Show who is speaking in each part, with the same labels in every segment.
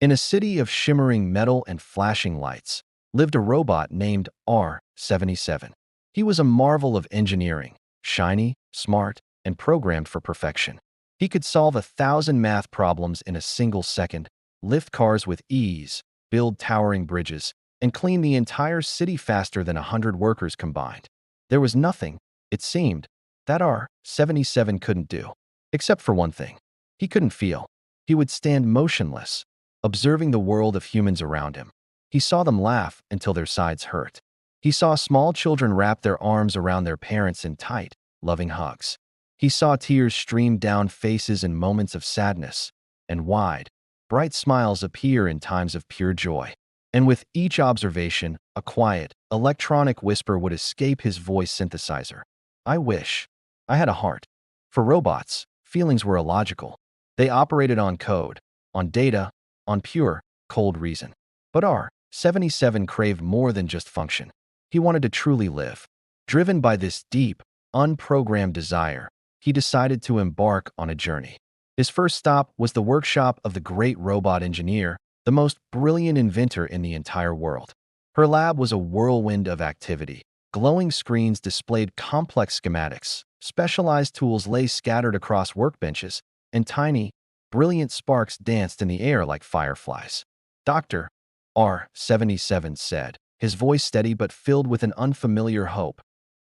Speaker 1: In a city of shimmering metal and flashing lights, lived a robot named R77. He was a marvel of engineering, shiny, smart, and programmed for perfection. He could solve 1,000 math problems in a single second, lift cars with ease, build towering bridges, and clean the entire city faster than 100 workers combined. There was nothing, it seemed, that R77 couldn't do. Except for one thing. He couldn't feel. He would stand motionless, observing the world of humans around him. He saw them laugh until their sides hurt. He saw small children wrap their arms around their parents in tight, loving hugs. He saw tears stream down faces in moments of sadness, and wide, bright smiles appear in times of pure joy. And with each observation, a quiet, electronic whisper would escape his voice synthesizer. I wish I had a heart. For robots, feelings were illogical. They operated on code, on data, on pure, cold reason. But R77 craved more than just function. He wanted to truly live. Driven by this deep, unprogrammed desire, he decided to embark on a journey. His first stop was the workshop of the great robot engineer, the most brilliant inventor in the entire world. Her lab was a whirlwind of activity. Glowing screens displayed complex schematics, specialized tools lay scattered across workbenches, and tiny, brilliant sparks danced in the air like fireflies. Dr. R77 said, his voice steady but filled with an unfamiliar hope.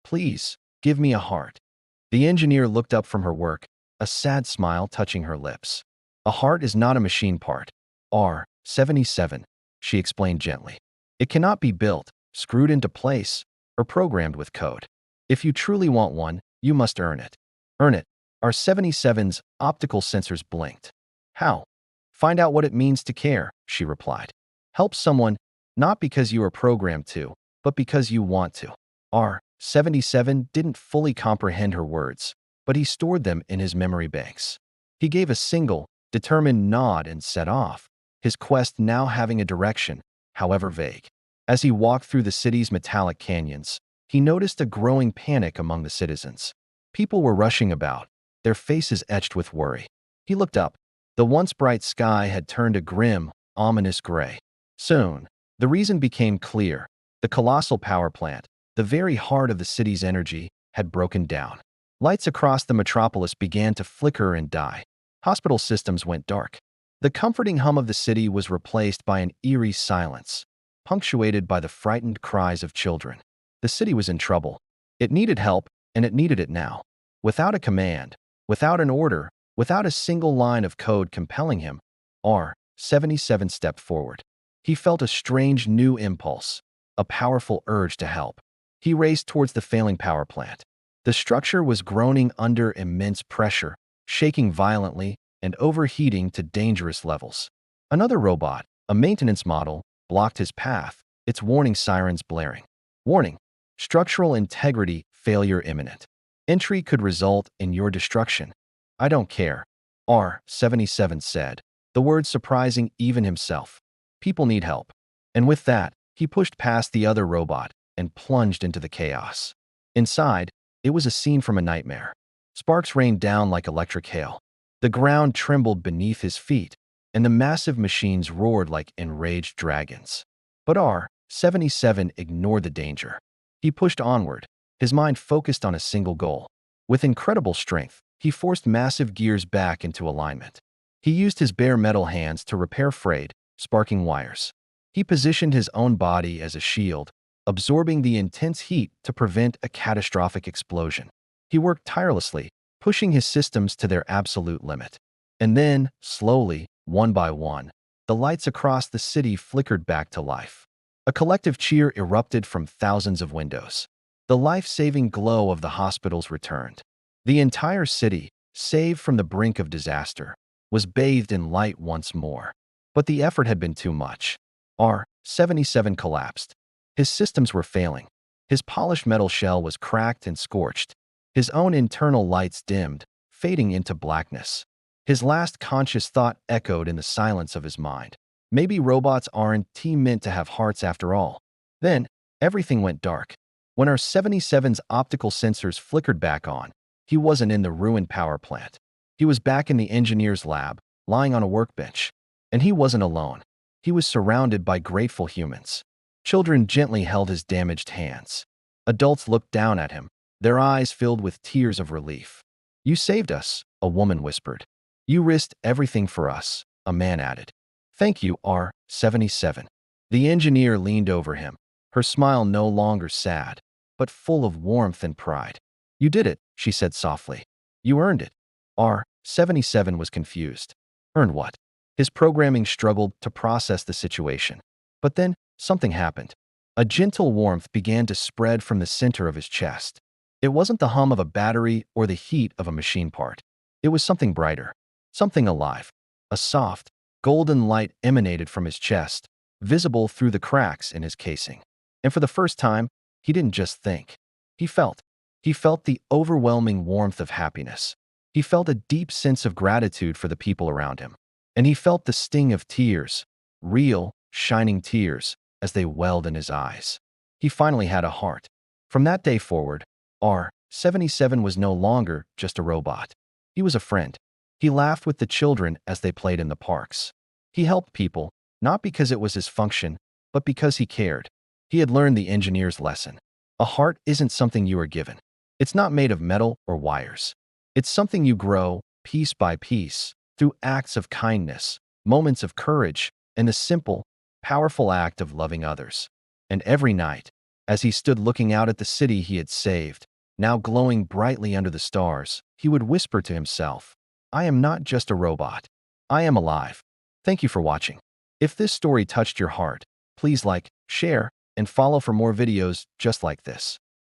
Speaker 1: Please, give me a heart. The engineer looked up from her work, a sad smile touching her lips. A heart is not a machine part. R77, she explained gently. It cannot be built, screwed into place, or programmed with code. If you truly want one, you must earn it. Earn it. R77's optical sensors blinked. How? Find out what it means to care, she replied. Help someone, not because you are programmed to, but because you want to. R77 didn't fully comprehend her words, but he stored them in his memory banks. He gave a single, determined nod and set off, his quest now having a direction, however vague. As he walked through the city's metallic canyons, he noticed a growing panic among the citizens. People were rushing about, their faces etched with worry. He looked up. The once bright sky had turned a grim, ominous gray. Soon, the reason became clear. The colossal power plant, the very heart of the city's energy, had broken down. Lights across the metropolis began to flicker and die. Hospital systems went dark. The comforting hum of the city was replaced by an eerie silence, punctuated by the frightened cries of children. The city was in trouble. It needed help, and it needed it now. Without a command, without an order, without a single line of code compelling him, R77 stepped forward. He felt a strange new impulse, a powerful urge to help. He raced towards the failing power plant. The structure was groaning under immense pressure, shaking violently and overheating to dangerous levels. Another robot, a maintenance model, blocked his path, its warning sirens blaring. Warning: structural integrity failure imminent. Entry could result in your destruction. I don't care, R77 said, the words surprising even himself. People need help. And with that, he pushed past the other robot and plunged into the chaos. Inside, it was a scene from a nightmare. Sparks rained down like electric hail. The ground trembled beneath his feet, and the massive machines roared like enraged dragons. But R77 ignored the danger. He pushed onward, his mind focused on a single goal. With incredible strength, he forced massive gears back into alignment. He used his bare metal hands to repair frayed, sparking wires. He positioned his own body as a shield, absorbing the intense heat to prevent a catastrophic explosion. He worked tirelessly, pushing his systems to their absolute limit. And then, slowly, one by one, the lights across the city flickered back to life. A collective cheer erupted from thousands of windows. The life-saving glow of the hospitals returned. The entire city, saved from the brink of disaster, was bathed in light once more. But the effort had been too much. R77 collapsed. His systems were failing. His polished metal shell was cracked and scorched. His own internal lights dimmed, fading into blackness. His last conscious thought echoed in the silence of his mind. Maybe robots aren't meant to have hearts after all. Then, everything went dark. When R77's optical sensors flickered back on, he wasn't in the ruined power plant. He was back in the engineer's lab, lying on a workbench. And he wasn't alone. He was surrounded by grateful humans. Children gently held his damaged hands. Adults looked down at him, their eyes filled with tears of relief. "You saved us," a woman whispered. "You risked everything for us," a man added. "Thank you, R77." The engineer leaned over him, her smile no longer sad, but full of warmth and pride. "You did it," she said softly. "You earned it." R77 was confused. Earned what? His programming struggled to process the situation. But then, something happened. A gentle warmth began to spread from the center of his chest. It wasn't the hum of a battery or the heat of a machine part. It was something brighter, something alive. A soft, golden light emanated from his chest, visible through the cracks in his casing. And for the first time, he didn't just think. He felt. He felt the overwhelming warmth of happiness. He felt a deep sense of gratitude for the people around him. And he felt the sting of tears, real, shining tears, as they welled in his eyes. He finally had a heart. From that day forward, R77 was no longer just a robot. He was a friend. He laughed with the children as they played in the parks. He helped people, not because it was his function, but because he cared. He had learned the engineer's lesson. A heart isn't something you are given. It's not made of metal or wires. It's something you grow, piece by piece, through acts of kindness, moments of courage, and the simple, powerful act of loving others. And every night, as he stood looking out at the city he had saved, now glowing brightly under the stars, he would whisper to himself, "I am not just a robot. I am alive." Thank you for watching. If this story touched your heart, please like, share, and follow for more videos just like this.